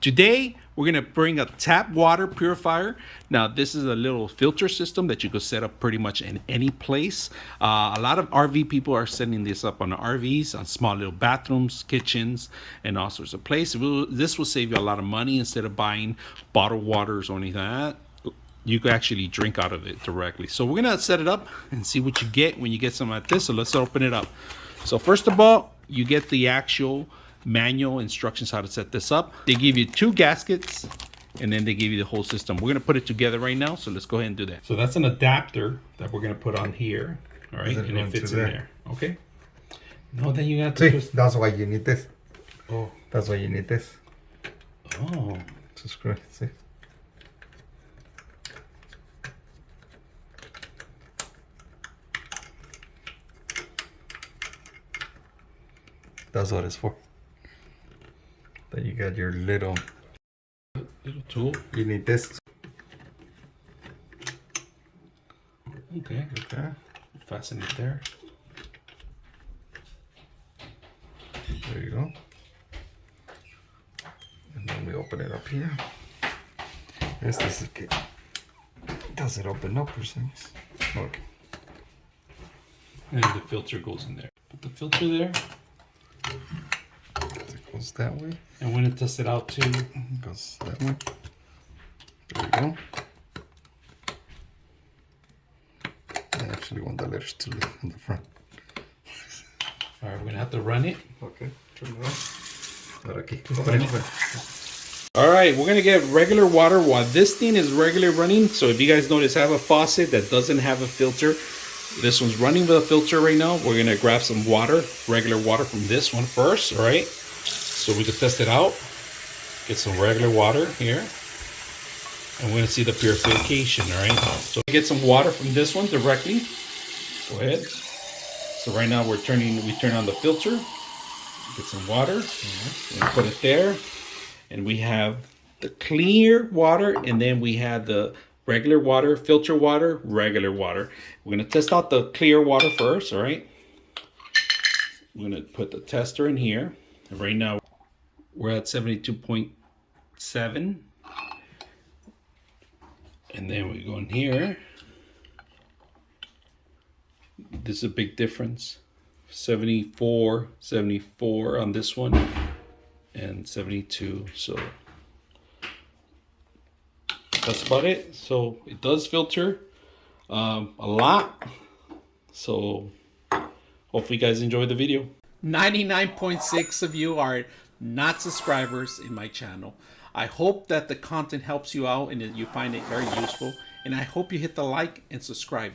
Today, we're gonna bring a tap water purifier. Now, this is a little filter system that you could set up pretty much in any place. A lot of RV people are setting this up on RVs, on small little bathrooms, kitchens, and all sorts of places. This will save you a lot of money instead of buying bottled waters or anything like that. You could actually drink out of it directly. So we're gonna set it up and see what you get when you get something like this. So let's open it up. So first of all, you get the actual manual instructions how to set this up. They give you 2 gaskets and then they give you the whole system. We're gonna put it together right now, so let's go ahead and do that. So that's an adapter that we're gonna put on here, all right, and it fits in there. Okay. No, then you got to. See, that's why you need this. Oh, that's why you need this. Oh, to screw. See. That's what it's for. Then you got your little tool. You need this. Okay. Okay. Fasten it there. There you go. And then we open it up here. This is okay. Does it open up or something? Okay. And the filter goes in there. Put the filter there. It goes that way. And when it tests it out too, it goes that way. There you go. I actually want the letters to live in the front. All right, we're gonna have to run it. Okay, turn it on. Okay. All right, we're gonna get regular water while this thing is regularly running. So if you guys notice, I have a faucet that doesn't have a filter. This one's running with a filter right now. We're gonna grab some water, regular water from this one first, all right? So we can test it out. Get some regular water here. And we're gonna see the purification, all right? So get some water from this one directly. Go ahead. So right now we turn on the filter. Get some water, and put it there. And we have the clear water, and then we have the regular water, filter water, regular water. We're gonna test out the clear water first, all right? We're gonna put the tester in here. And right now, we're at 72.7. And then we go in here. This is a big difference. 74 on this one, and 72, so that's about it. So it does filter a lot. So hopefully you guys enjoy the video. 99.6 of you are not subscribers in my channel. I hope that the content helps you out and that you find it very useful. And I hope you hit the like and subscribe.